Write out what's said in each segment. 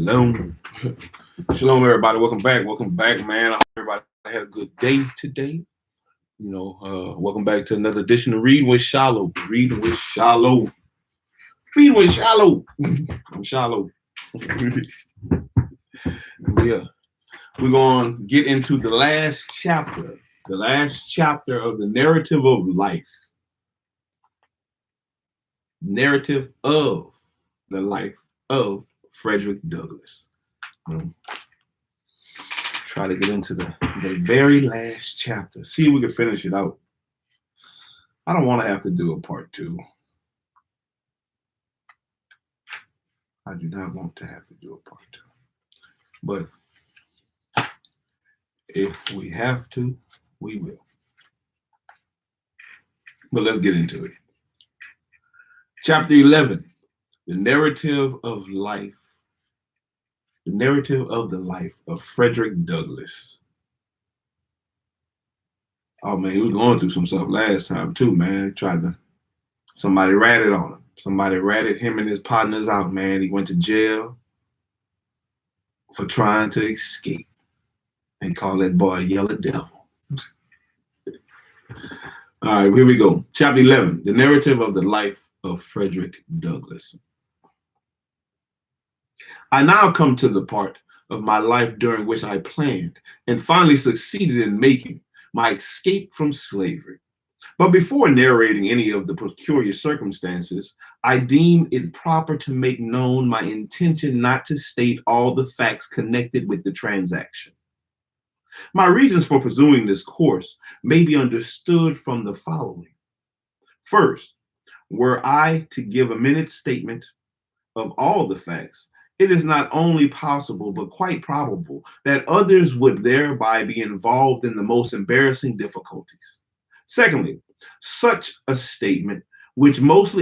Shalom. Shalom, everybody. Welcome back. Welcome back, man. I hope everybody had a good day today. Welcome back to another edition of Read with Shilo. Read with Shilo. Read with Shilo. I'm Shilo. Yeah. We're going to get into the last chapter of the narrative of life. Narrative of the life of Frederick Douglass. Try to get into the very last chapter. See if we can finish it out. I don't want to have to do a part two. I do not want to have to do a part two. But if we have to, we will. But let's get into it. Chapter 11, the narrative of life. The narrative of the life of Frederick Douglass. Oh man, he was going through some stuff last time too, man. Somebody ratted on him. Somebody ratted him and his partners out, man. He went to jail for trying to escape and call that boy a yellow devil. All right, here we go. Chapter 11, the narrative of the life of Frederick Douglass. I now come to the part of my life during which I planned and finally succeeded in making my escape from slavery. But before narrating any of the peculiar circumstances, I deem it proper to make known my intention not to state all the facts connected with the transaction. My reasons for pursuing this course may be understood from the following. First, were I to give a minute statement of all the facts, it is not only possible, but quite probable that others would thereby be involved in the most embarrassing difficulties. Secondly, such a statement, which most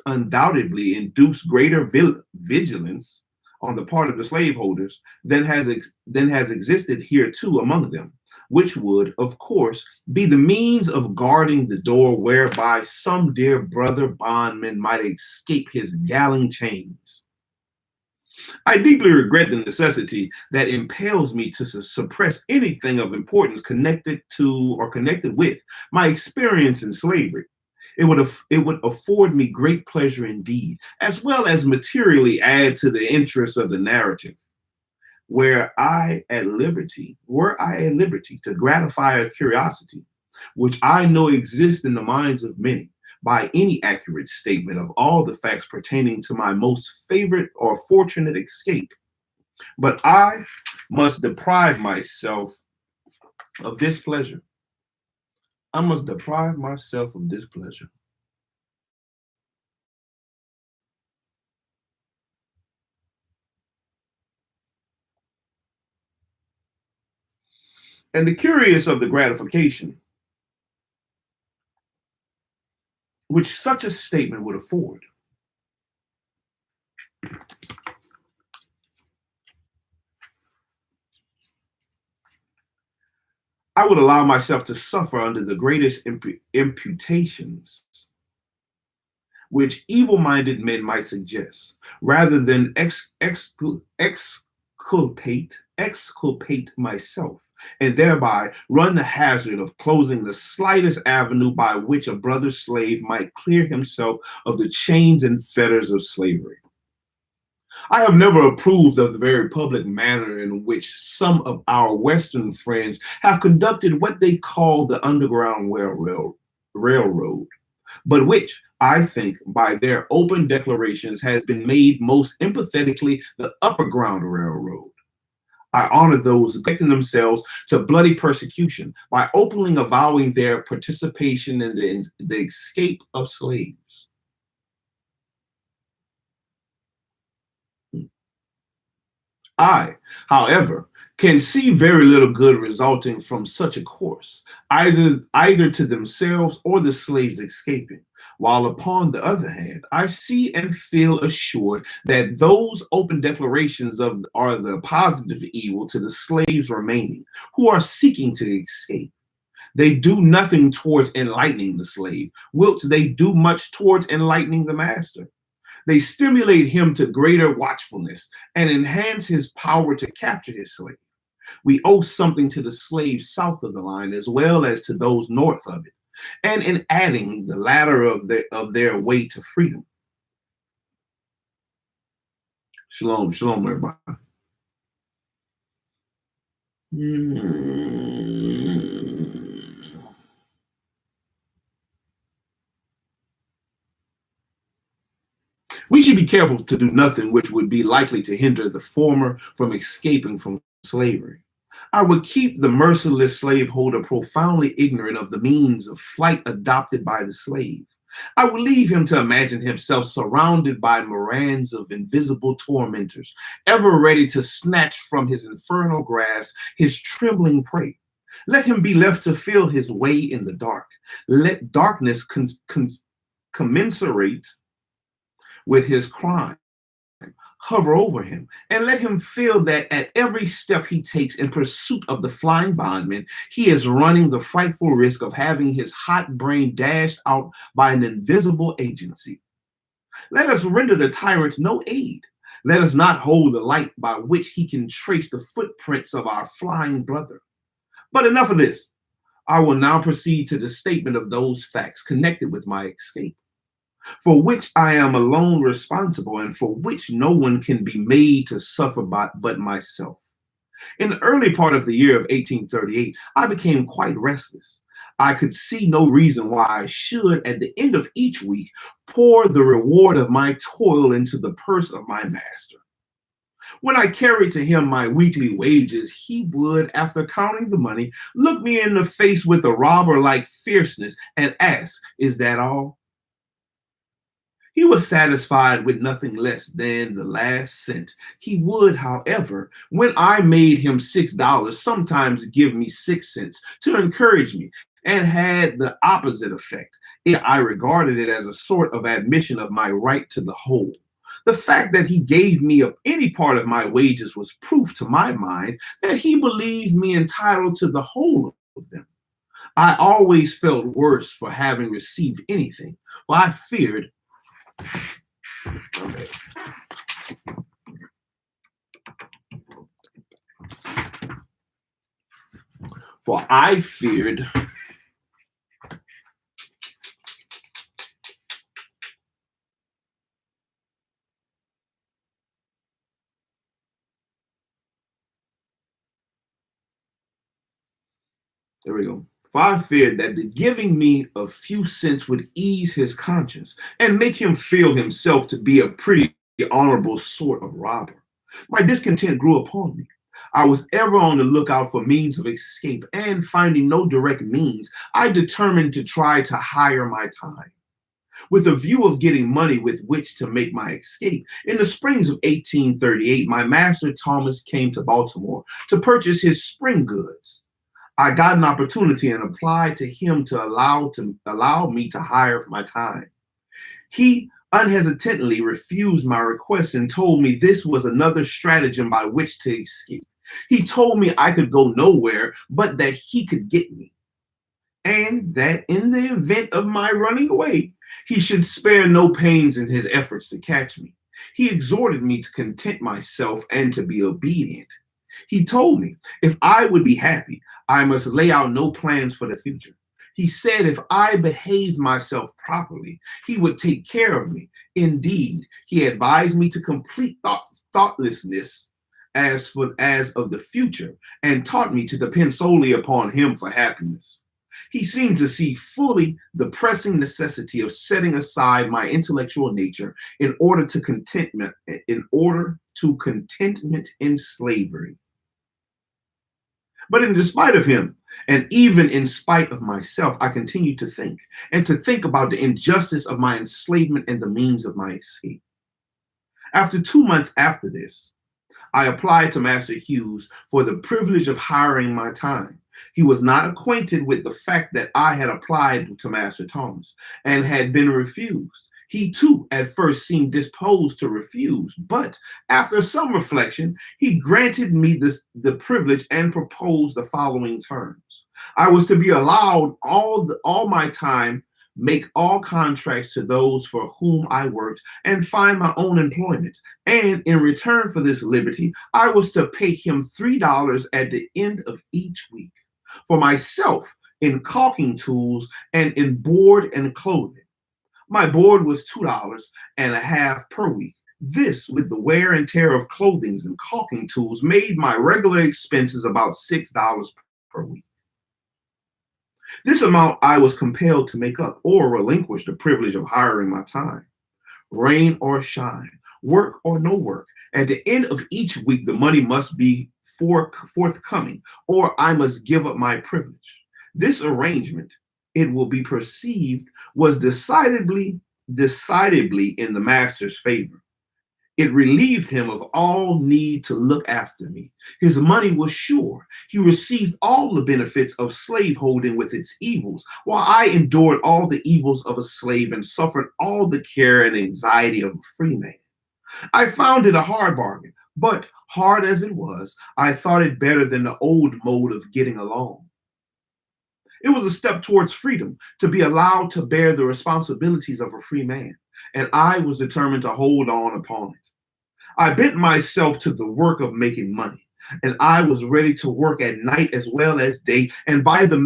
undoubtedly induced greater vigilance on the part of the slaveholders than has existed hereto among them, which would, of course, be the means of guarding the door whereby some dear brother bondman might escape his galling chains. I deeply regret the necessity that impels me to suppress anything of importance connected to or connected with my experience in slavery. It would afford me great pleasure indeed, as well as materially add to the interest of the narrative. Were I at liberty to gratify a curiosity, which I know exists in the minds of many, by any accurate statement of all the facts pertaining to my most favorite or fortunate escape. But I must deprive myself of this pleasure. I must deprive myself of this pleasure. And the curious of the gratification which such a statement would afford. I would allow myself to suffer under the greatest imputations which evil-minded men might suggest, rather than exculpate myself, and thereby run the hazard of closing the slightest avenue by which a brother slave might clear himself of the chains and fetters of slavery. I have never approved of the very public manner in which some of our Western friends have conducted what they call the Underground Railroad, but which, I think, by their open declarations has been made most emphatically the Upperground Railroad. I honor those subjecting themselves to bloody persecution by openly avowing their participation in the escape of slaves. I, however, can see very little good resulting from such a course, either to themselves or the slaves escaping, while upon the other hand, I see and feel assured that those open declarations are the positive evil to the slaves remaining, who are seeking to escape. They do nothing towards enlightening the slave, whilst they do much towards enlightening the master. They stimulate him to greater watchfulness and enhance his power to capture his slave. We owe something to the slaves south of the line as well as to those north of it, and in adding the ladder of their way to freedom. Shalom, shalom, everybody. We should be careful to do nothing which would be likely to hinder the former from escaping from slavery. I would keep the merciless slaveholder profoundly ignorant of the means of flight adopted by the slave. I would leave him to imagine himself surrounded by myriads of invisible tormentors, ever ready to snatch from his infernal grasp his trembling prey. Let him be left to feel his way in the dark. Let darkness commensurate with his crime hover over him, and let him feel that at every step he takes in pursuit of the flying bondman, he is running the frightful risk of having his hot brain dashed out by an invisible agency. Let us render the tyrant no aid. Let us not hold the light by which he can trace the footprints of our flying brother. But enough of this. I will now proceed to the statement of those facts connected with my escape, for which I am alone responsible and for which no one can be made to suffer but myself. In the early part of the year of 1838, I became quite restless. I could see no reason why I should, at the end of each week, pour the reward of my toil into the purse of my master. When I carried to him my weekly wages, he would, after counting the money, look me in the face with a robber-like fierceness and ask, "Is that all?" He was satisfied with nothing less than the last cent. He would, however, when I made him $6, sometimes give me 6 cents to encourage me, and had the opposite effect. I regarded it as a sort of admission of my right to the whole. The fact that he gave me any part of my wages was proof to my mind that he believed me entitled to the whole of them. I always felt worse for having received anything, for I feared Okay. For I feared there we go. For I feared that the giving me a few cents would ease his conscience and make him feel himself to be a pretty honorable sort of robber. My discontent grew upon me. I was ever on the lookout for means of escape, and finding no direct means, I determined to try to hire my time, with a view of getting money with which to make my escape. In the springs of 1838, my master Thomas came to Baltimore to purchase his spring goods. I got an opportunity and applied to him to allow me to hire my time. He unhesitatingly refused my request and told me this was another stratagem by which to escape. He told me I could go nowhere, but that he could get me, and that in the event of my running away, he should spare no pains in his efforts to catch me. He exhorted me to content myself and to be obedient. He told me if I would be happy, I must lay out no plans for the future. He said if I behaved myself properly, he would take care of me. Indeed, he advised me to complete thoughtlessness as of the future, and taught me to depend solely upon him for happiness. He seemed to see fully the pressing necessity of setting aside my intellectual nature in order to contentment in slavery. But in despite of him, and even in spite of myself, I continued to think about the injustice of my enslavement and the means of my escape. After 2 months after this, I applied to Master Hughes for the privilege of hiring my time. He was not acquainted with the fact that I had applied to Master Thomas and had been refused. He too at first seemed disposed to refuse, but after some reflection, he granted me the privilege and proposed the following terms. I was to be allowed all my time make all contracts to those for whom I worked, and find my own employment. And in return for this liberty, I was to pay him $3 at the end of each week. For myself, in caulking tools and in board and clothing. My board was $2.50 per week. This, with the wear and tear of clothing and caulking tools, made my regular expenses about $6 per week. This amount I was compelled to make up or relinquish the privilege of hiring my time. Rain or shine, work or no work. At the end of each week, the money must be forthcoming, or I must give up my privilege. This arrangement, it will be perceived, was decidedly in the master's favor. It relieved him of all need to look after me. His money was sure. He received all the benefits of slaveholding with its evils, while I endured all the evils of a slave and suffered all the care and anxiety of a free man. I found it a hard bargain, but hard as it was, I thought it better than the old mode of getting along. It was a step towards freedom to be allowed to bear the responsibilities of a free man, and I was determined to hold on upon it. I bent myself to the work of making money, and I was ready to work at night as well as day, and by the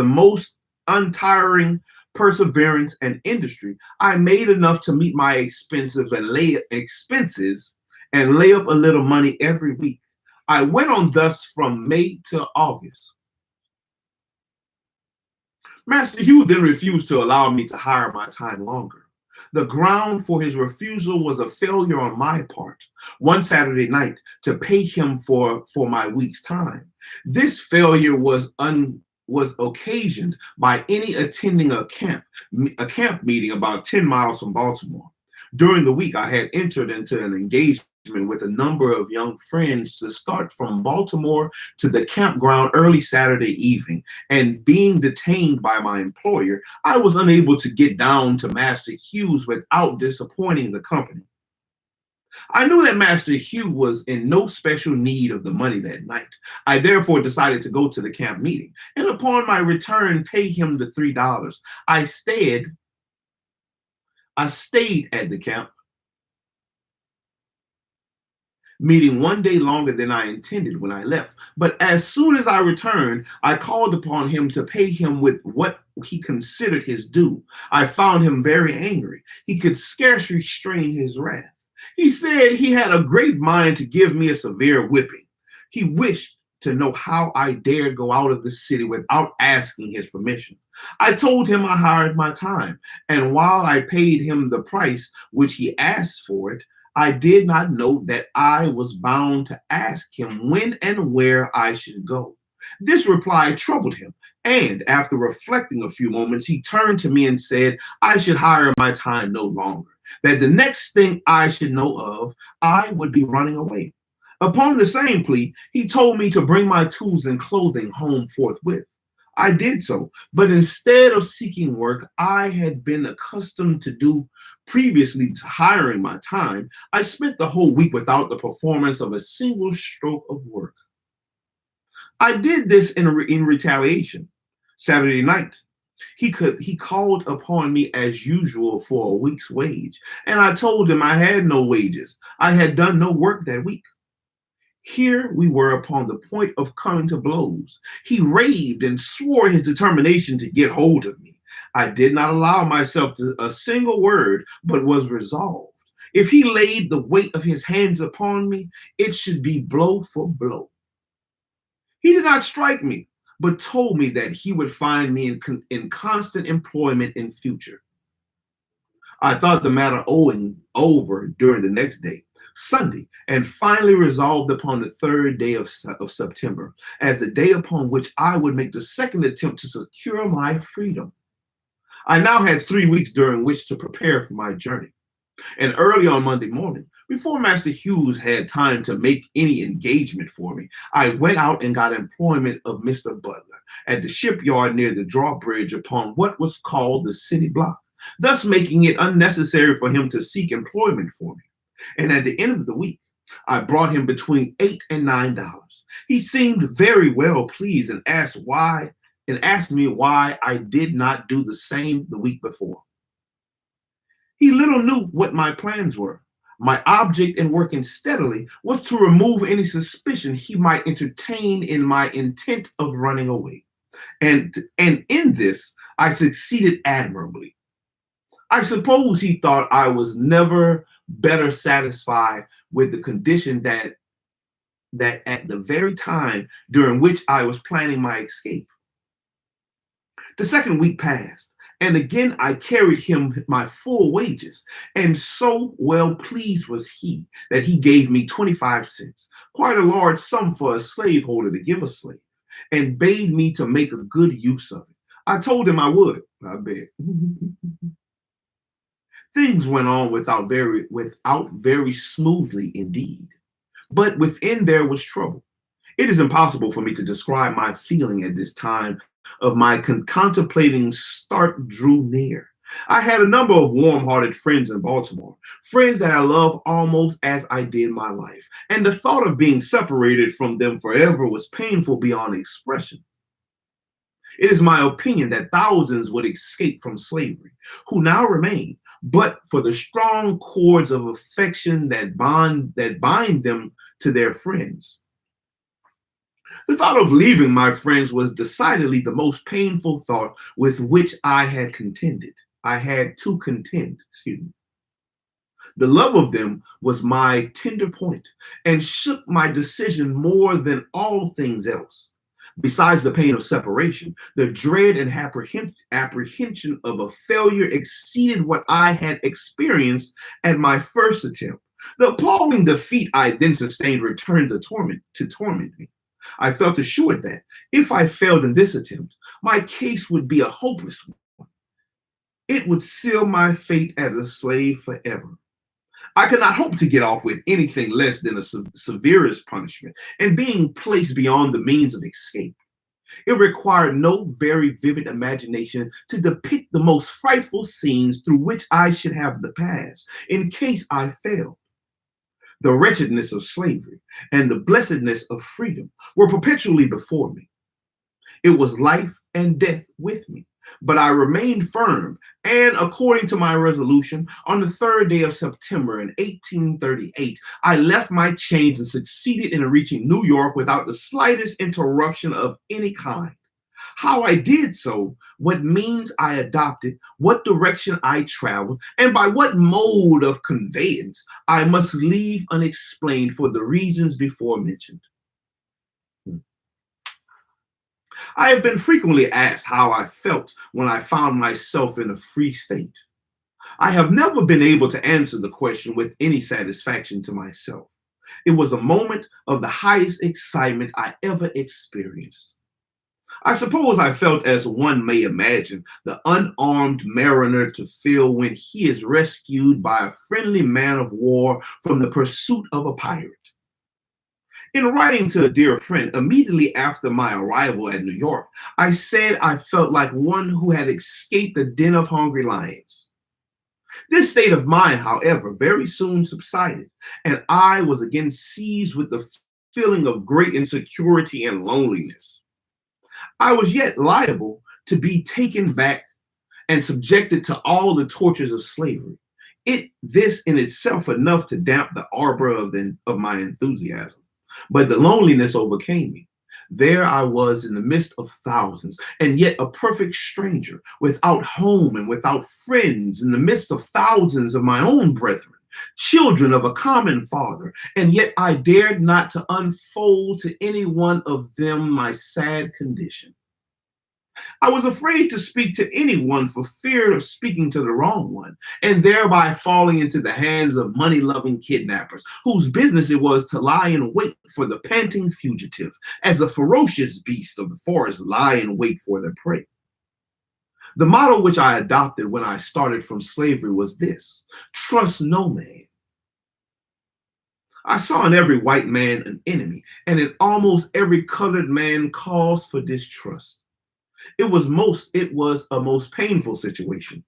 most untiring perseverance and industry, I made enough to meet my expenses and lay up a little money every week. I went on thus from May to August. Master Hugh then refused to allow me to hire my time longer. The ground for his refusal was a failure on my part, one Saturday night, to pay him for my week's time. This failure was occasioned by any attending a camp meeting about 10 miles from Baltimore. During the week, I had entered into an engagement with a number of young friends to start from Baltimore to the campground early Saturday evening, and being detained by my employer, I was unable to get down to Master Hugh's without disappointing the company. I knew that Master Hugh was in no special need of the money that night. I therefore decided to go to the camp meeting, and upon my return, pay him the $3. I stayed at the camp meeting one day longer than I intended when I left. But as soon as I returned, I called upon him to pay him with what he considered his due. I found him very angry. He could scarce restrain his wrath. He said he had a great mind to give me a severe whipping. He wished to know how I dared go out of the city without asking his permission. I told him I hired my time, and while I paid him the price which he asked for it, I did not know that I was bound to ask him when and where I should go. This reply troubled him, and after reflecting a few moments, he turned to me and said I should hire my time no longer, that the next thing I should know of, I would be running away. Upon the same plea, he told me to bring my tools and clothing home forthwith. I did so, but instead of seeking work I had been accustomed to do previously to hiring my time, I spent the whole week without the performance of a single stroke of work. I did this in retaliation. Saturday night, he called upon me as usual for a week's wage, and I told him I had no wages. I had done no work that week. Here we were upon the point of coming to blows. He raved and swore his determination to get hold of me. I did not allow myself to a single word, but was resolved. If he laid the weight of his hands upon me, it should be blow for blow. He did not strike me, but told me that he would find me in constant employment in future. I thought the matter over during the next day, Sunday, and finally resolved upon the 3rd day of September as the day upon which I would make the second attempt to secure my freedom. I now had 3 weeks during which to prepare for my journey. And early on Monday morning, before Master Hughes had time to make any engagement for me, I went out and got employment of Mr. Butler at the shipyard near the drawbridge upon what was called the city block, thus making it unnecessary for him to seek employment for me. And at the end of the week, I brought him between $8 and $9. He seemed very well pleased and asked why and asked me why I did not do the same the week before. He little knew what my plans were. My object in working steadily was to remove any suspicion he might entertain in my intent of running away. And in this, I succeeded admirably. I suppose he thought I was never better satisfied with the condition that at the very time during which I was planning my escape. The second week passed, and again I carried him my full wages, and so well pleased was he that he gave me 25 cents, quite a large sum for a slaveholder to give a slave, and bade me to make a good use of it. I told him I would, I bet. Things went on without very smoothly indeed, but within there was trouble. It is impossible for me to describe my feeling at this time of my contemplating start drew near. I had a number of warm-hearted friends in Baltimore, friends that I love almost as I did my life, and the thought of being separated from them forever was painful beyond expression. It is my opinion that thousands would escape from slavery, who now remain, but for the strong cords of affection that bind them to their friends. The thought of leaving my friends was decidedly the most painful thought with which I had contended. I had to contend, excuse me. The love of them was my tender point and shook my decision more than all things else. Besides the pain of separation, the dread and apprehension of a failure exceeded what I had experienced at my first attempt. The appalling defeat I then sustained returned to torment me. I felt assured that if I failed in this attempt, my case would be a hopeless one. It would seal my fate as a slave forever. I could not hope to get off with anything less than a severest punishment and being placed beyond the means of escape. It required no very vivid imagination to depict the most frightful scenes through which I should have to pass in case I failed. The wretchedness of slavery and the blessedness of freedom were perpetually before me. It was life and death with me, but I remained firm, and according to my resolution, on the 3rd day of September in 1838, I left my chains and succeeded in reaching New York without the slightest interruption of any kind. How I did so, what means I adopted, what direction I traveled, and by what mode of conveyance I must leave unexplained for the reasons before mentioned. I have been frequently asked how I felt when I found myself in a free state. I have never been able to answer the question with any satisfaction to myself. It was a moment of the highest excitement I ever experienced. I suppose I felt as one may imagine the unarmed mariner to feel when he is rescued by a friendly man of war from the pursuit of a pirate. In writing to a dear friend immediately after my arrival at New York, I said I felt like one who had escaped the den of hungry lions. This state of mind, however, very soon subsided, and I was again seized with the feeling of great insecurity and loneliness. I was yet liable to be taken back and subjected to all the tortures of slavery. This in itself enough to damp the ardor of my enthusiasm. But the loneliness overcame me. There I was in the midst of thousands, and yet a perfect stranger, without home and without friends, in the midst of thousands of my own brethren, children of a common father, and yet I dared not to unfold to any one of them my sad condition. I was afraid to speak to anyone for fear of speaking to the wrong one, and thereby falling into the hands of money-loving kidnappers, whose business it was to lie in wait for the panting fugitive, as a ferocious beast of the forest lie in wait for their prey. The motto which I adopted when I started from slavery was this: trust no man. I saw in every white man an enemy, and in almost every colored man cause for distrust. It was a most painful situation.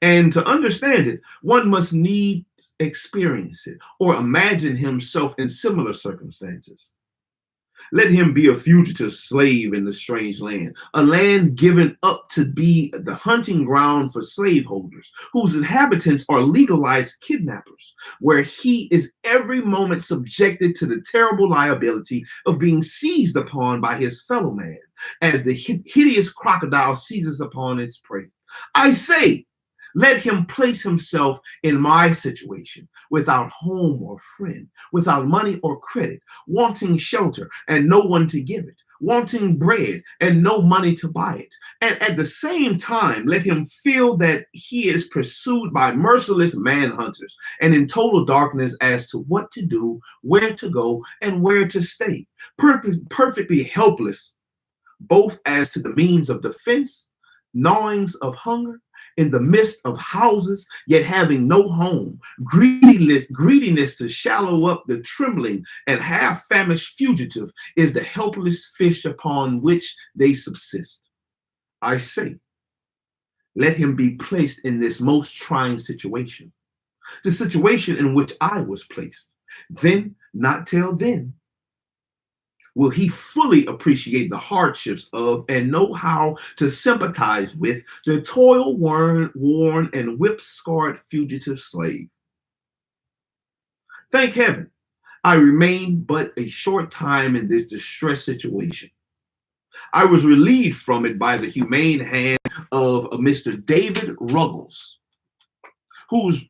And to understand it, one must needs experience it or imagine himself in similar circumstances. Let him be a fugitive slave in the strange land, a land given up to be the hunting ground for slaveholders, whose inhabitants are legalized kidnappers, where he is every moment subjected to the terrible liability of being seized upon by his fellow man, as the hideous crocodile seizes upon its prey. I say, let him place himself in my situation, without home or friend, without money or credit, wanting shelter and no one to give it, wanting bread and no money to buy it. And at the same time, let him feel that he is pursued by merciless manhunters and in total darkness as to what to do, where to go, and where to stay, perfectly helpless, both as to the means of defense, gnawings of hunger, in the midst of houses, yet having no home, greediness to shallow up the trembling and half-famished fugitive is the helpless fish upon which they subsist. I say, let him be placed in this most trying situation, the situation in which I was placed. Then, not till then, will he fully appreciate the hardships of and know how to sympathize with the toil-worn and whip-scarred fugitive slave. Thank heaven, I remained but a short time in this distressed situation. I was relieved from it by the humane hand of a Mr. David Ruggles, whose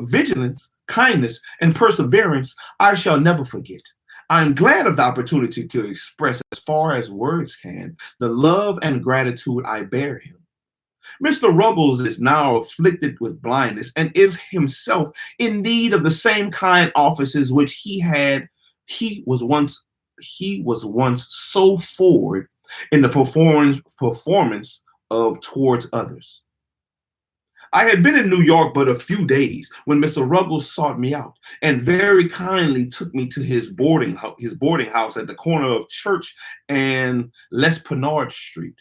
vigilance, kindness, and perseverance I shall never forget. I am glad of the opportunity to express, as far as words can, the love and gratitude I bear him. Mr. Ruggles is now afflicted with blindness and is himself in need of the same kind offices which he had. He was once so forward in the performance of towards others. I had been in New York but a few days when Mr. Ruggles sought me out and very kindly took me to his boarding house at the corner of Church and L'Esplanade Street.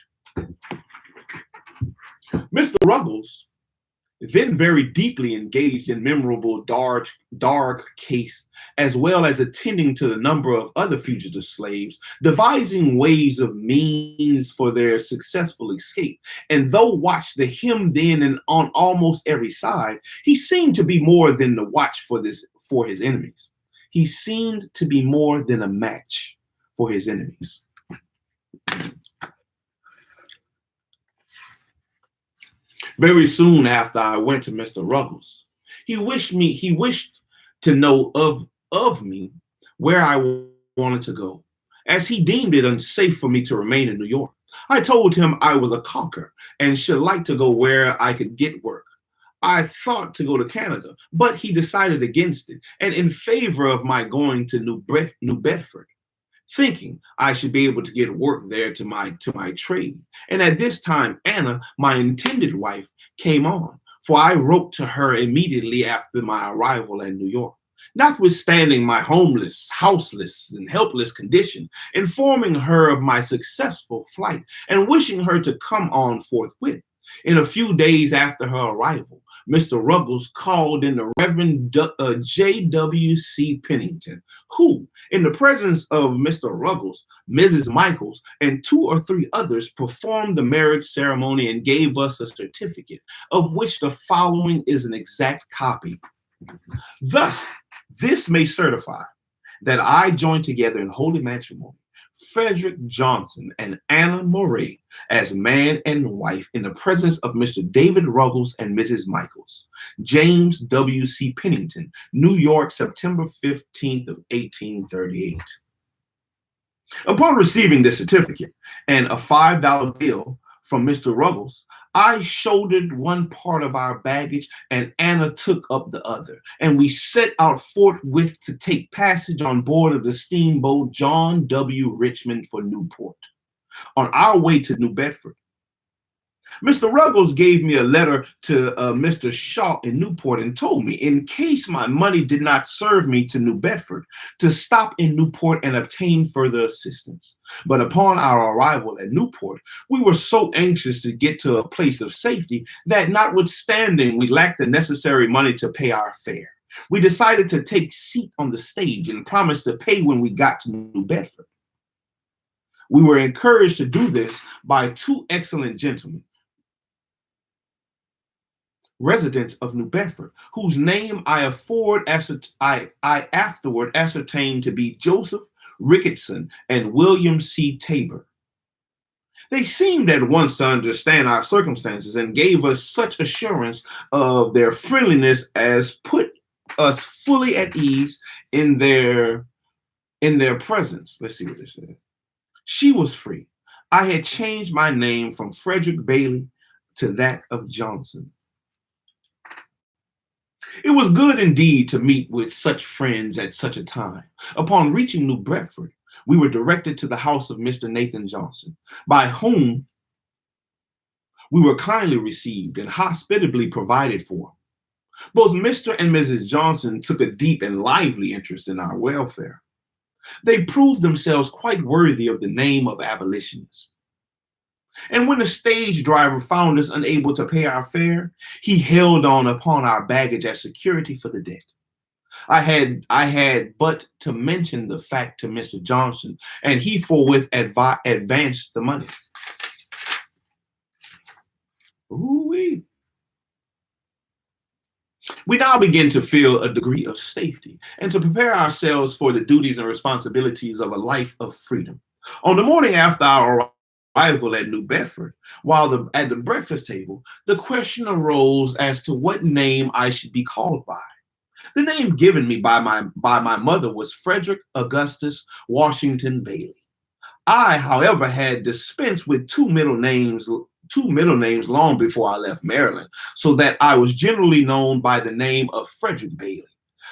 Mr. Ruggles, then very deeply engaged in memorable dark case, as well as attending to the number of other fugitive slaves, devising ways of means for their successful escape. And though watched the hemmed in and on almost every side, he seemed to be more than the watch for his enemies. He seemed to be more than a match for his enemies. Very soon after I went to Mr. Ruggles, he wished to know of me where I wanted to go, as he deemed it unsafe for me to remain in New York. I told him I was a caulker and should like to go where I could get work. I thought to go to Canada, but he decided against it and in favor of my going to New Bedford, thinking I should be able to get work there to my trade. And at this time, Anna, my intended wife, came on, for I wrote to her immediately after my arrival in New York, notwithstanding my homeless, houseless, and helpless condition, informing her of my successful flight and wishing her to come on forthwith. In a few days after her arrival, Mr. Ruggles called in the Reverend J.W.C. Pennington, who, in the presence of Mr. Ruggles, Mrs. Michaels, and 2 or 3 others, performed the marriage ceremony and gave us a certificate, of which the following is an exact copy. Thus, this may certify that I joined together in holy matrimony Frederick Johnson and Anna Moray as man and wife in the presence of Mr. David Ruggles and Mrs. Michaels. James W.C. Pennington, New York, September 15th of 1838. Upon receiving this certificate and a $5 bill from Mr. Ruggles, I shouldered one part of our baggage and Anna took up the other, and we set out forthwith to take passage on board of the steamboat John W. Richmond for Newport. On our way to New Bedford, Mr. Ruggles gave me a letter to Mr. Shaw in Newport and told me, in case my money did not serve me to New Bedford, to stop in Newport and obtain further assistance. But upon our arrival at Newport, we were so anxious to get to a place of safety that notwithstanding we lacked the necessary money to pay our fare, We decided to take seat on the stage and promised to pay when we got to New Bedford. We were encouraged to do this by two excellent gentlemen, residents of New Bedford, whose name I afterward ascertained to be Joseph Ricketson and William C. Tabor. They seemed at once to understand our circumstances and gave us such assurance of their friendliness as put us fully at ease in their presence. Let's see what they said. She was free. I had changed my name from Frederick Bailey to that of Johnson. It was good indeed to meet with such friends at such a time. Upon reaching New Bedford, we were directed to the house of Mr. Nathan Johnson, by whom we were kindly received and hospitably provided for. Both Mr. and Mrs. Johnson took a deep and lively interest in our welfare. They proved themselves quite worthy of the name of abolitionists. And when the stage driver found us unable to pay our fare, he held on upon our baggage as security for the debt. I had but to mention the fact to Mr. Johnson, and he forthwith advanced the money. Ooh-wee. We now begin to feel a degree of safety and to prepare ourselves for the duties and responsibilities of a life of freedom. On the morning after our arrival at New Bedford, while at the breakfast table, the question arose as to what name I should be called by. The name given me by my mother was Frederick Augustus Washington Bailey. I, however, had dispensed with two middle names long before I left Maryland, so that I was generally known by the name of Frederick Bailey.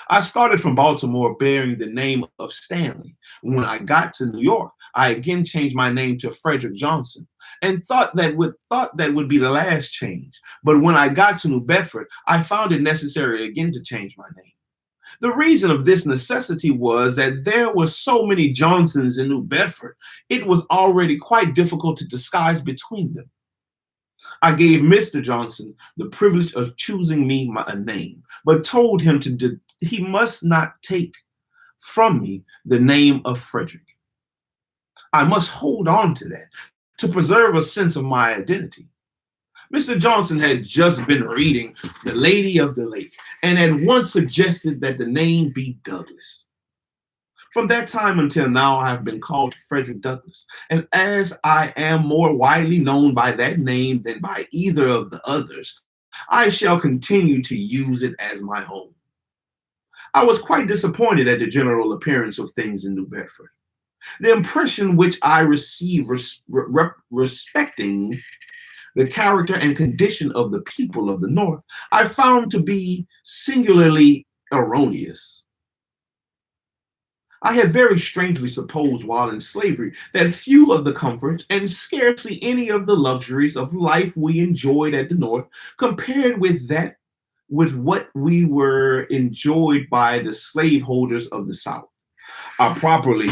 I started from Baltimore bearing the name of Stanley. When I got to New York, I again changed my name to Frederick Johnson and thought that would be the last change. But when I got to New Bedford, I found it necessary again to change my name. The reason of this necessity was that there were so many Johnsons in New Bedford, it was already quite difficult to disguise between them. I gave Mr. Johnson the privilege of choosing me a name, but told him he must not take from me the name of Frederick. I must hold on to that to preserve a sense of my identity. Mr. Johnson had just been reading The Lady of the Lake and had once suggested that the name be Douglas. From that time until now, I have been called Frederick Douglass, and as I am more widely known by that name than by either of the others, I shall continue to use it as my own. I was quite disappointed at the general appearance of things in New Bedford. The impression which I received respecting the character and condition of the people of the North, I found to be singularly erroneous. I had very strangely supposed while in slavery that few of the comforts and scarcely any of the luxuries of life we enjoyed at the North compared with what we were enjoyed by the slaveholders of the South. I probably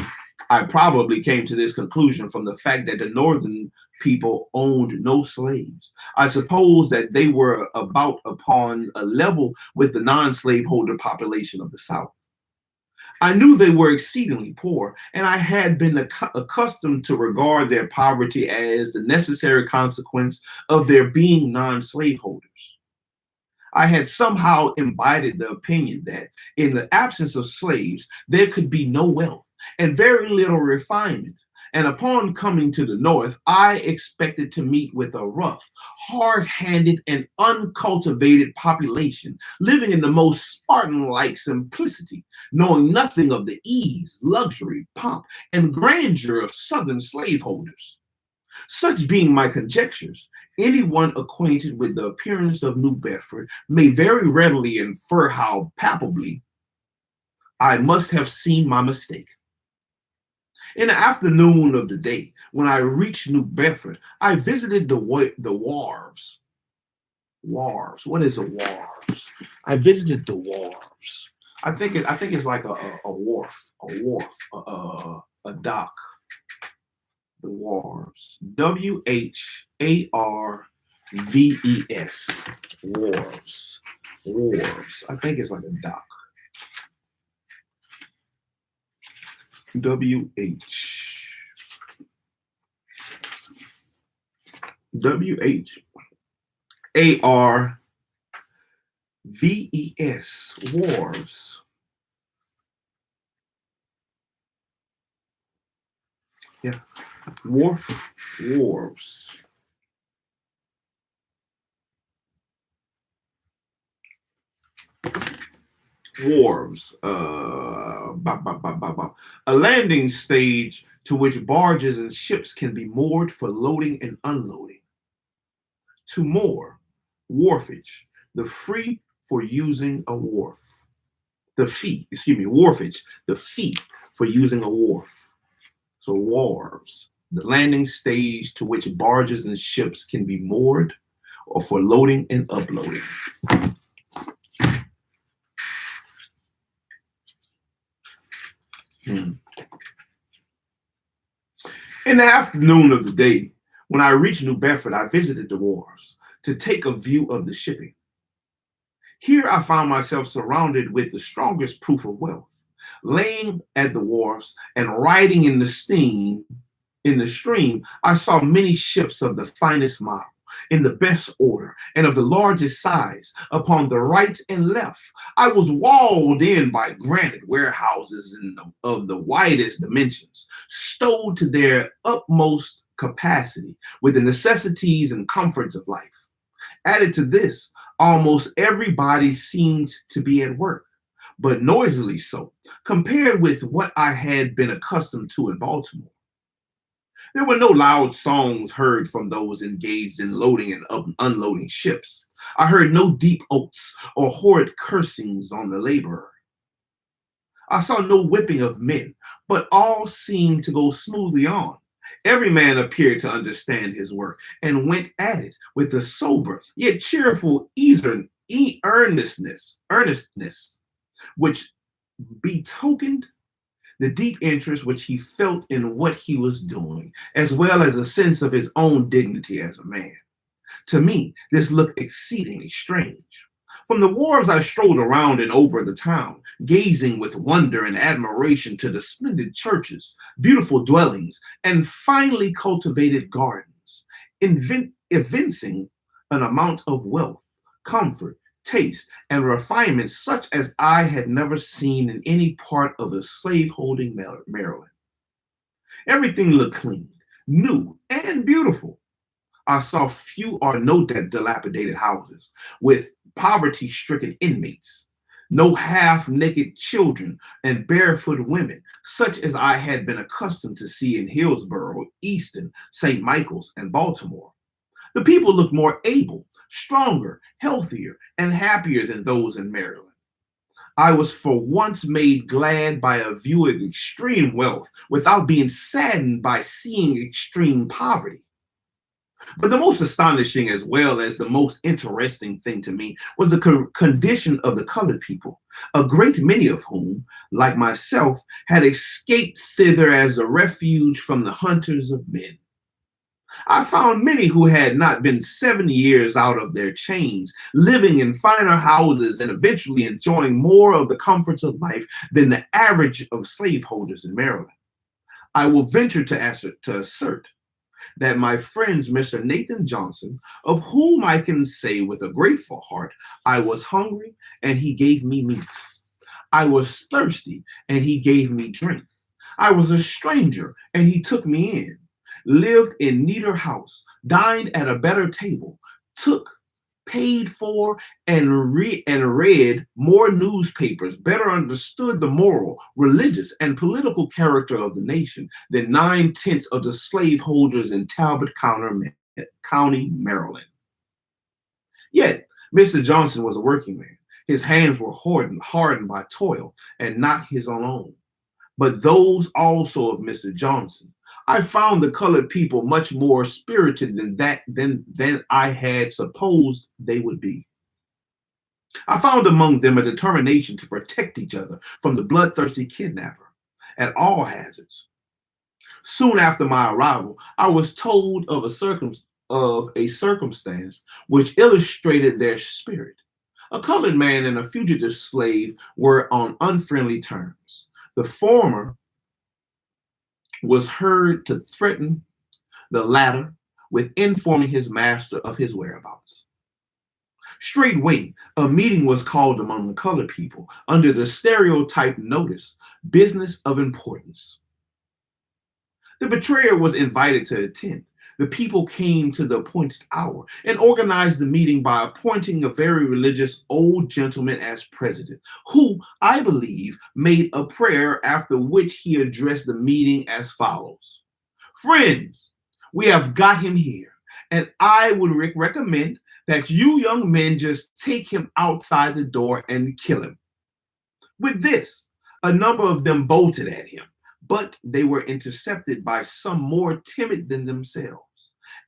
came to this conclusion from the fact that the Northern people owned no slaves. I suppose that they were about upon a level with the non-slaveholder population of the South. I knew they were exceedingly poor, and I had been accustomed to regard their poverty as the necessary consequence of their being non-slaveholders. I had somehow imbibed the opinion that in the absence of slaves, there could be no wealth and very little refinement. And upon coming to the North, I expected to meet with a rough, hard-handed, and uncultivated population living in the most Spartan-like simplicity, knowing nothing of the ease, luxury, pomp, and grandeur of Southern slaveholders. Such being my conjectures, anyone acquainted with the appearance of New Bedford may very readily infer how palpably I must have seen my mistake. In the afternoon of the day, when I reached New Bedford, I visited the wharves. Wharves. What is a wharves? I visited the wharves. I think it's like a wharf, a dock. The wharves. WHARVES. Wharves. Wharves. I think it's like a dock. WH. WHARVES. Wharves. Yeah. Wharves. Wharves. A landing stage to which barges and ships can be moored for loading and unloading. To moor, wharfage, the fee for using a wharf. Wharfage, the fee for using a wharf. So wharves, the landing stage to which barges and ships can be moored or for loading and uploading. In the afternoon of the day, when I reached New Bedford, I visited the wharves to take a view of the shipping. Here I found myself surrounded with the strongest proof of wealth. Laying at the wharves and riding in the stream, I saw many ships of the finest model, in the best order, and of the largest size. Upon the right and left, I was walled in by granite warehouses of the widest dimensions, stowed to their utmost capacity with the necessities and comforts of life. Added to this, almost everybody seemed to be at work, but noisily so, compared with what I had been accustomed to in Baltimore. There were no loud songs heard from those engaged in loading and unloading ships. I heard no deep oaths or horrid cursings on the laborer. I saw no whipping of men, but all seemed to go smoothly on. Every man appeared to understand his work and went at it with a sober yet cheerful earnestness, which betokened the deep interest which he felt in what he was doing, as well as a sense of his own dignity as a man. To me, this looked exceedingly strange. From the wharves, I strolled around and over the town, gazing with wonder and admiration to the splendid churches, beautiful dwellings, and finely cultivated gardens, evincing an amount of wealth, comfort, taste, and refinement such as I had never seen in any part of the slaveholding Maryland. Everything looked clean, new, and beautiful. I saw few or no dilapidated houses with poverty-stricken inmates, no half-naked children and barefoot women, such as I had been accustomed to see in Hillsborough, Easton, St. Michael's, and Baltimore. The people looked more able, stronger, healthier, and happier than those in Maryland. I was for once made glad by a view of extreme wealth without being saddened by seeing extreme poverty. But the most astonishing, as well as the most interesting thing to me, was the condition of the colored people, a great many of whom, like myself, had escaped thither as a refuge from the hunters of men. I found many who had not been 7 years out of their chains, living in finer houses and eventually enjoying more of the comforts of life than the average of slaveholders in Maryland. I will venture to assert that my friends, Mr. Nathan Johnson, of whom I can say with a grateful heart, I was hungry and he gave me meat. I was thirsty and he gave me drink. I was a stranger and he took me in, lived in neater house, dined at a better table, paid for, and read more newspapers, better understood the moral, religious, and political character of the nation than 9/10 of the slaveholders in Talbot County, Maryland. Yet, Mr. Johnson was a working man. His hands were hardened by toil, and not his own, but those also of Mr. Johnson. I found the colored people much more spirited than I had supposed they would be. I found among them a determination to protect each other from the bloodthirsty kidnapper at all hazards. Soon after my arrival, I was told of a circumstance which illustrated their spirit. A colored man and a fugitive slave were on unfriendly terms. The former was heard to threaten the latter with informing his master of his whereabouts. Straightway, a meeting was called among the colored people under the stereotyped notice, business of importance. The betrayer was invited to attend. The people came to the appointed hour and organized the meeting by appointing a very religious old gentleman as president, who, I believe, made a prayer after which he addressed the meeting as follows. Friends, we have got him here, and I would recommend that you young men just take him outside the door and kill him. With this, a number of them bolted at him, but they were intercepted by some more timid than themselves.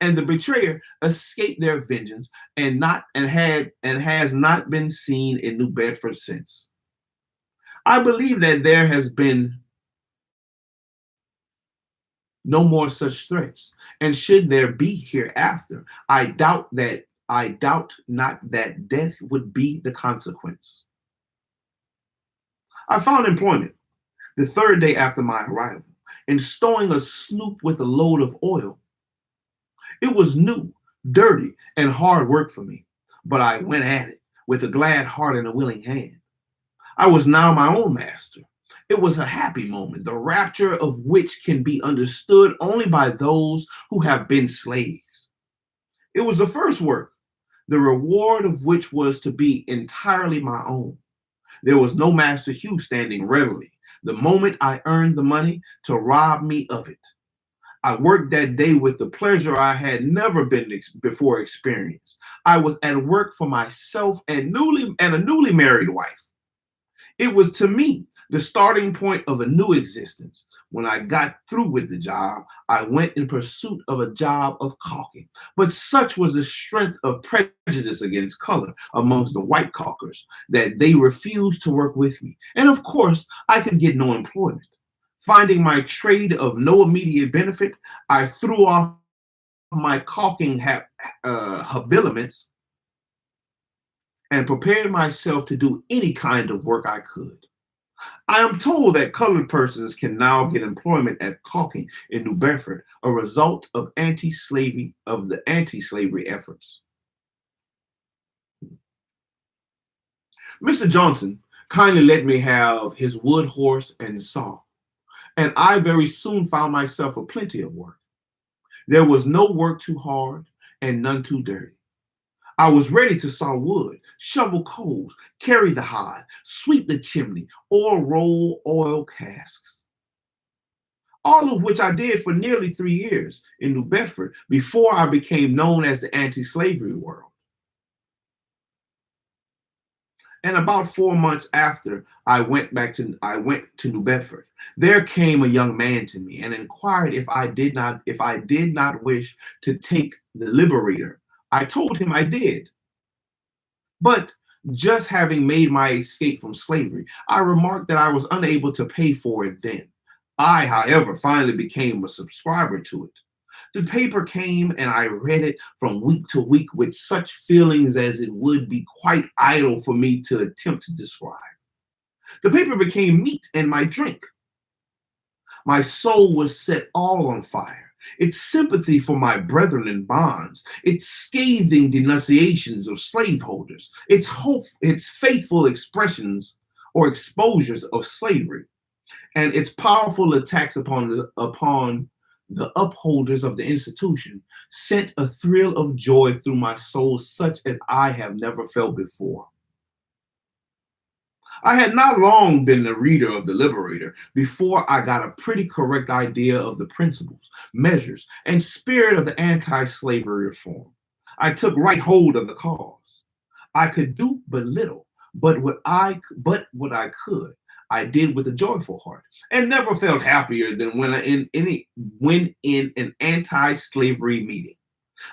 And the betrayer escaped their vengeance and has not been seen in New Bedford since. I believe that there has been no more such threats, and should there be hereafter, I doubt not that death would be the consequence. I found employment the third day after my arrival in stowing a sloop with a load of oil. It was new, dirty, and hard work for me, but I went at it with a glad heart and a willing hand. I was now my own master. It was a happy moment, the rapture of which can be understood only by those who have been slaves. It was the first work, the reward of which was to be entirely my own. There was no Master Hugh standing readily, the moment I earned the money, to rob me of it. I worked that day with the pleasure I had never before experienced. I was at work for myself and a newly married wife. It was to me the starting point of a new existence. When I got through with the job, I went in pursuit of a job of caulking. But such was the strength of prejudice against color amongst the white caulkers that they refused to work with me. And of course, I could get no employment. Finding my trade of no immediate benefit, I threw off my caulking habiliments and prepared myself to do any kind of work I could. I am told that colored persons can now get employment at caulking in New Bedford, a result of the anti-slavery efforts. Mr. Johnson kindly let me have his wood horse and saw, and I very soon found myself a plenty of work. There was no work too hard and none too dirty. I was ready to saw wood, shovel coals, carry the hide, sweep the chimney, or roll oil casks. All of which I did for nearly 3 years in New Bedford before I became known as the anti-slavery world. And about 4 months after I went to New Bedford, there came a young man to me and inquired if I did not wish to take the Liberator. I told him I did. But just having made my escape from slavery, I remarked that I was unable to pay for it then. I, however, finally became a subscriber to it. The paper came and I read it from week to week with such feelings as it would be quite idle for me to attempt to describe. The paper became meat and my drink. My soul was set all on fire. Its sympathy for my brethren in bonds, its scathing denunciations of slaveholders, its faithful expressions or exposures of slavery, and its powerful attacks upon the upholders of the institution sent a thrill of joy through my soul such as I have never felt before. I had not long been the reader of the Liberator before I got a pretty correct idea of the principles, measures, and spirit of the anti-slavery reform. I took right hold of the cause. I could do but little, but what I could, I did with a joyful heart, and never felt happier than when in an anti-slavery meeting.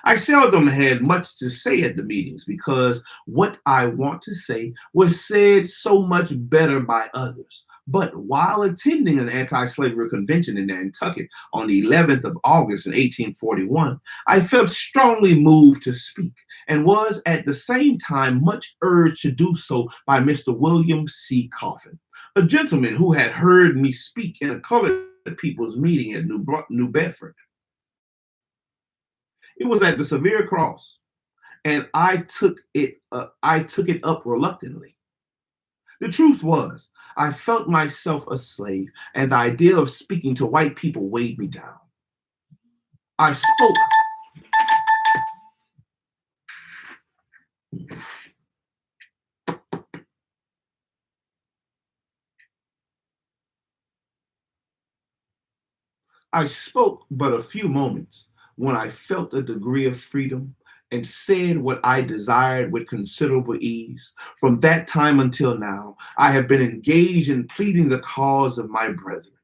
I seldom had much to say at the meetings because what I want to say was said so much better by others. But while attending an anti-slavery convention in Nantucket on the 11th of August in 1841, I felt strongly moved to speak and was at the same time much urged to do so by Mr. William C. Coffin, a gentleman who had heard me speak in a colored people's meeting at New Bedford. It was at the severe cross, and I took it up reluctantly. The truth was, I felt myself a slave, and the idea of speaking to white people weighed me down. I spoke. I spoke but a few moments when I felt a degree of freedom and said what I desired with considerable ease. From that time until now, I have been engaged in pleading the cause of my brethren.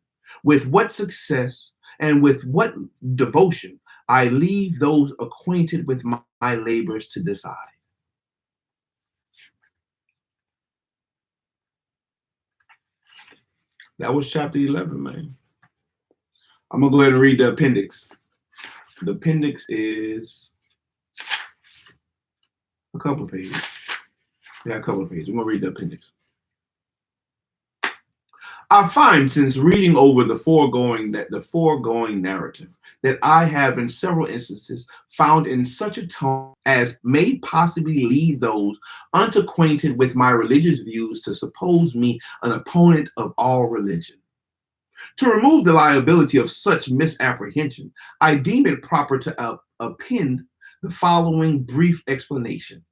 With what success and with what devotion, I leave those acquainted with my labors to decide. That was chapter 11, man. I'm going to go ahead and read the appendix. The appendix is a couple of pages. Yeah, a couple of pages. I'm going to read the appendix. I find, since reading over the foregoing narrative, that I have in several instances found in such a tone as may possibly lead those unacquainted with my religious views to suppose me an opponent of all religion. To remove the liability of such misapprehension, I deem it proper to append the following brief explanation.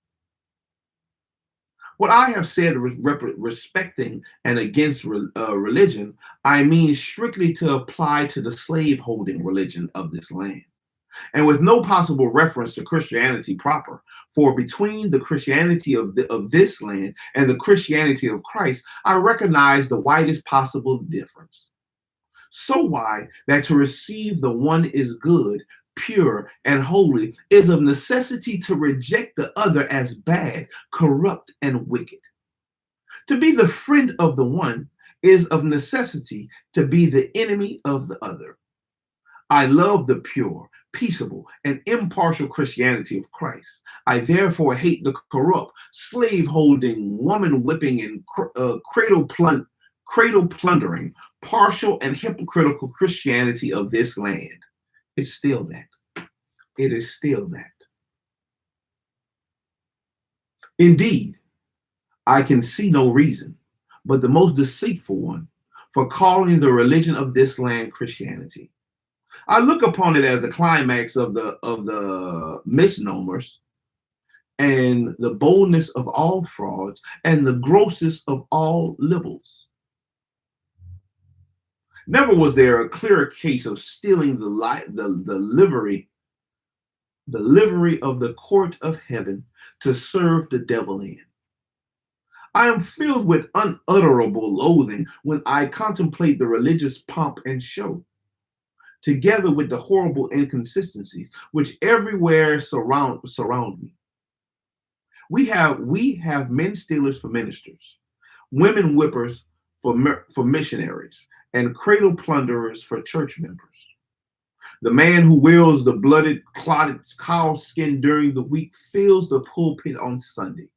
What I have said respecting and against religion, I mean strictly to apply to the slave-holding religion of this land, and with no possible reference to Christianity proper. For between the Christianity of this land and the Christianity of Christ, I recognize the widest possible difference. So wide that to receive the one is good, pure, and holy is of necessity to reject the other as bad, corrupt, and wicked. To be the friend of the one is of necessity to be the enemy of the other. I love the pure, peaceable, and impartial Christianity of Christ. I therefore hate the corrupt, slave-holding, woman-whipping, and cradle-plundering, partial and hypocritical Christianity of this land. It's still that. It is still that. Indeed, I can see no reason, but the most deceitful one, for calling the religion of this land Christianity. I look upon it as the climax of the misnomers and the boldness of all frauds and the grossest of all libels. Never was there a clearer case of stealing the livery of the court of heaven to serve the devil in. I am filled with unutterable loathing when I contemplate the religious pomp and show, together with the horrible inconsistencies which everywhere surround me. We have men stealers for ministers, women whippers for missionaries, and cradle plunderers for church members. The man who wears the blooded, clotted cow skin during the week fills the pulpit on Sunday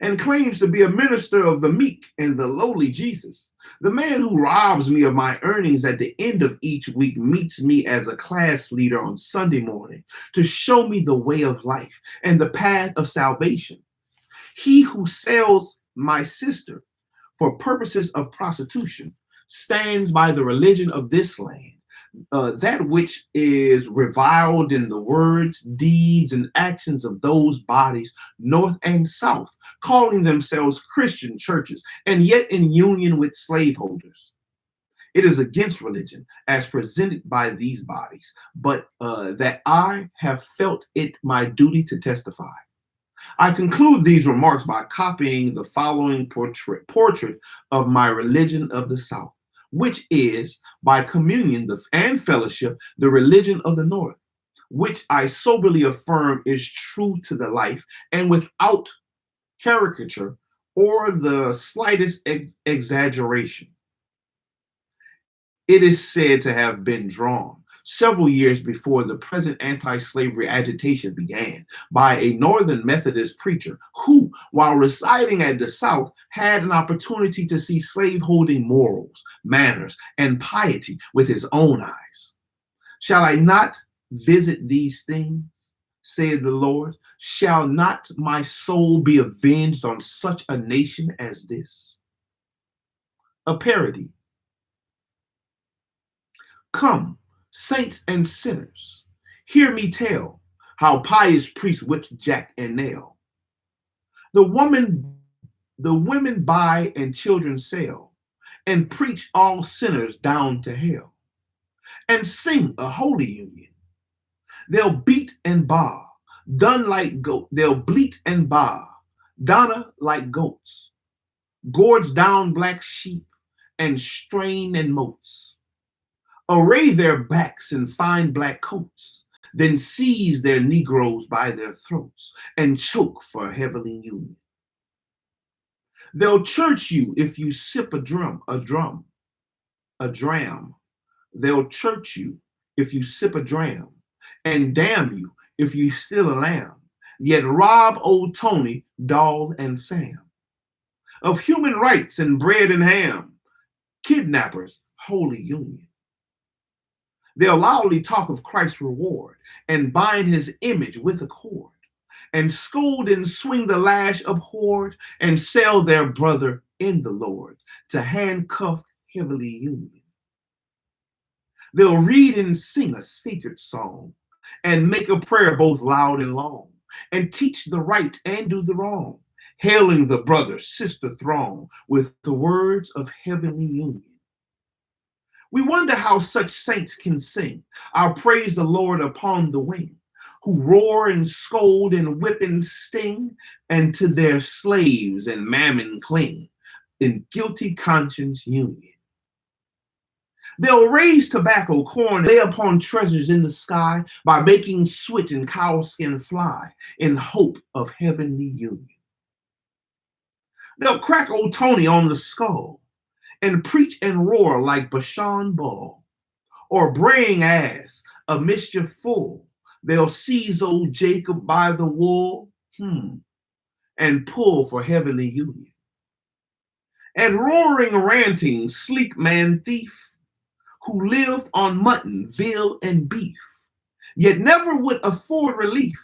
and claims to be a minister of the meek and the lowly Jesus. The man who robs me of my earnings at the end of each week meets me as a class leader on Sunday morning to show me the way of life and the path of salvation. He who sells my sister for purposes of prostitution stands by the religion of this land, that which is reviled in the words, deeds, and actions of those bodies, north and south, calling themselves Christian churches, and yet in union with slaveholders. It is against religion as presented by these bodies, but that I have felt it my duty to testify. I conclude these remarks by copying the following portrait of my religion of the South, which is, by communion and fellowship, the religion of the North, which I soberly affirm is true to the life and without caricature or the slightest exaggeration. It is said to have been drawn, several years before the present anti-slavery agitation began, by a Northern Methodist preacher who, while residing at the South, had an opportunity to see slaveholding morals, manners, and piety with his own eyes. Shall I not visit these things, said the Lord? Shall not my soul be avenged on such a nation as this? A parody. Come, saints and sinners, hear me tell how pious priest whips jack and nail. The women buy and children sell, and preach all sinners down to hell, and sing a holy union. They'll beat and bar, done like goat. They'll bleat and bar, Donna like goats, gorge down black sheep, and strain and moats. Array their backs in fine black coats, then seize their Negroes by their throats and choke for a heavenly union. They'll church you if you sip a dram. They'll church you if you sip a dram, and damn you if you steal a lamb, yet rob old Tony, Doll, and Sam of human rights and bread and ham, kidnappers, holy union. They'll loudly talk of Christ's reward and bind his image with a cord, and scold and swing the lash abhorred, and sell their brother in the Lord to handcuffed heavenly union. They'll read and sing a sacred song, and make a prayer both loud and long, and teach the right and do the wrong, hailing the brother sister throng with the words of heavenly union. We wonder how such saints can sing, I'll praise the Lord upon the wing, who roar and scold and whip and sting, and to their slaves and mammon cling in guilty conscience union. They'll raise tobacco, corn, lay upon treasures in the sky by making switch and cowskin fly in hope of heavenly union. They'll crack old Tony on the skull and preach and roar like Bashan bull, or braying ass, a mischief full. They'll seize old Jacob by the wool, and pull for heavenly union. And roaring, ranting, sleek man thief, who lived on mutton, veal, and beef, yet never would afford relief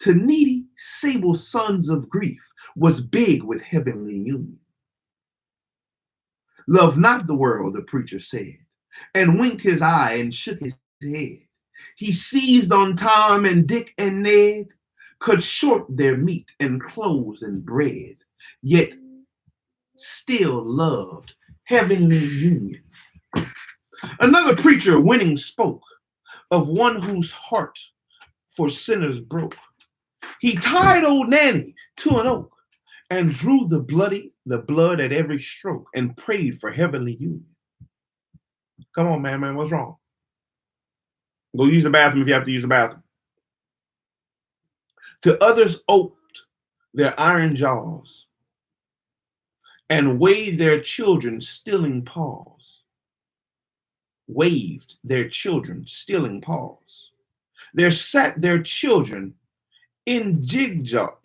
to needy, sable sons of grief, was big with heavenly union. Love not the world, the preacher said, and winked his eye and shook his head. He seized on Tom and Dick and Ned, cut short their meat and clothes and bread, yet still loved heavenly union. Another preacher winning spoke of one whose heart for sinners broke. He tied old Nanny to an oak and drew the blood at every stroke and prayed for heavenly union. Come on, man, what's wrong? Go use the bathroom if you have to use the bathroom. To others oped their iron jaws and waved their children stealing paws. Waved their children stealing paws. There sat their children in gewgaws.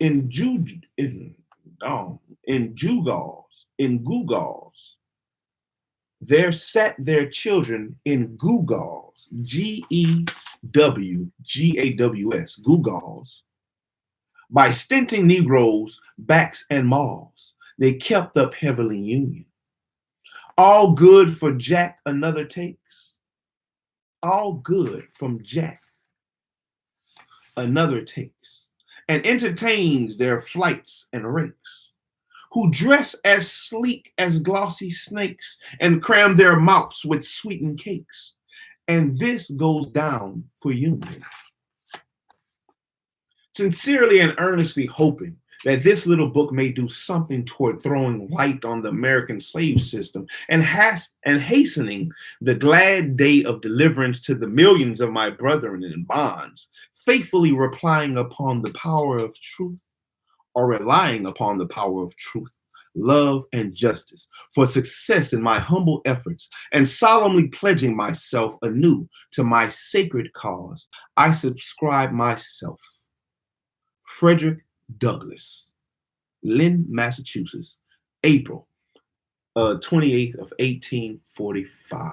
There sat their children in gewgaws, Gewgaws, gewgaws. By stinting Negroes' backs and maws, they kept up heavenly union. All good for Jack another takes. All good from Jack another takes, and entertains their flights and rakes, who dress as sleek as glossy snakes and cram their mouths with sweetened cakes. And this goes down for union. Sincerely and earnestly hoping that this little book may do something toward throwing light on the American slave system and hastening the glad day of deliverance to the millions of my brethren in bonds, faithfully replying upon the power of truth, or relying upon the power of truth, love, and justice, for success in my humble efforts, and solemnly pledging myself anew to my sacred cause, I subscribe myself. Frederick Douglass, Lynn, Massachusetts, April 28th of 1845.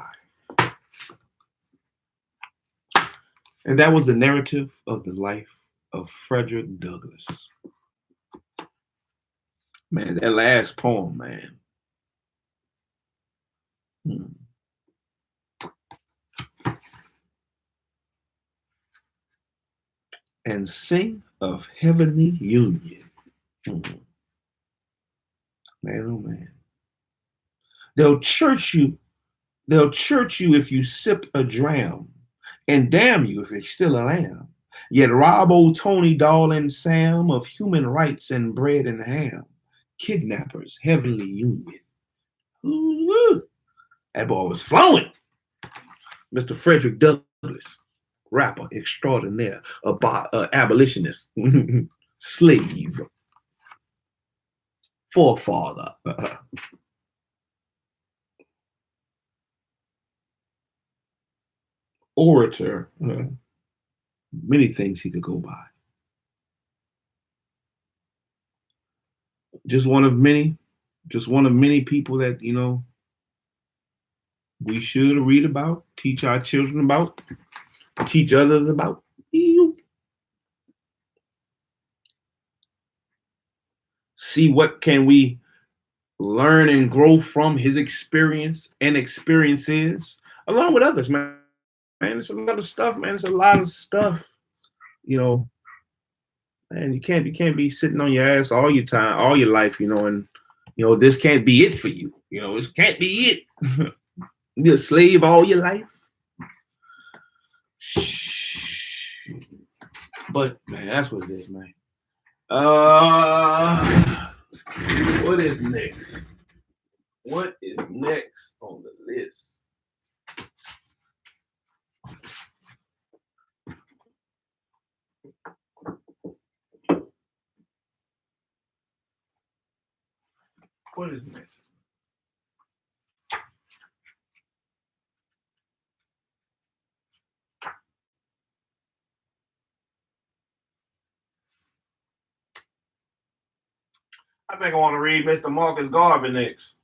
And that was the narrative of the life of Frederick Douglass. Man, that last poem, man. And sing of heavenly union. Man, oh man. They'll church you if you sip a dram, and damn you if you're still a lamb. Yet rob old Tony, Doll, and Sam of human rights and bread and ham. Kidnappers, heavenly union. Ooh, that boy was flowing. Mr. Frederick Douglass, rapper extraordinaire, abolitionist, slave, forefather. Orator, many things he could go by. Just one of many people that, we should read about, teach our children about, teach others about. See what can we learn and grow from his experience and experiences along with others, man. Man, it's a lot of stuff, man. It's a lot of stuff, and you can't be sitting on your ass all your time, all your life, and this can't be it for you. It can't be it. Be a slave all your life. But man, that's what it is, man. What is next? What is next on the list? What is next? I think I want to read Mr. Marcus Garvey next.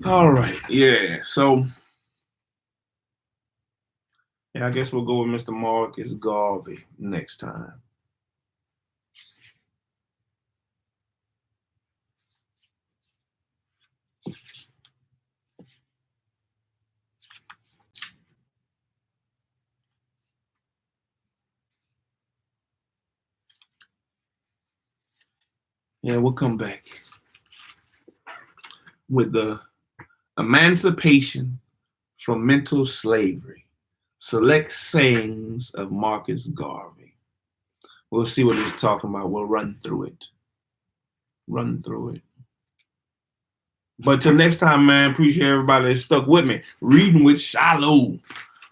All right. Yeah. So, I guess we'll go with Mr. Marcus Garvey next time. Yeah, we'll come back with the Emancipation from Mental Slavery, Select Sayings of Marcus Garvey. We'll see what he's talking about. We'll run through it. But till next time, man, appreciate everybody that stuck with me. Reading with Shilo.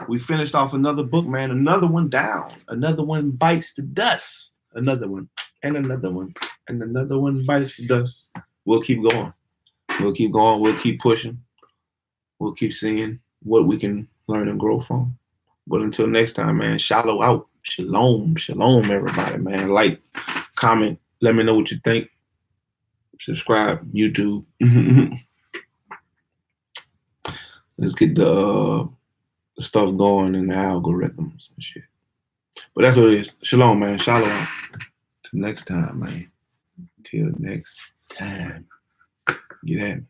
We finished off another book, man. Another one down. Another one bites the dust. Another one. And another one. And another one bites the dust. We'll keep going. We'll keep going. We'll keep pushing. We'll keep seeing what we can learn and grow from. But until next time, man, Shilo out. Shalom. Shalom, everybody, man. Like, comment. Let me know what you think. Subscribe, YouTube. Let's get the stuff going in the algorithms and shit. But that's what it is. Shalom, man. Shalom. Till next time, man. Till next time. Get at me.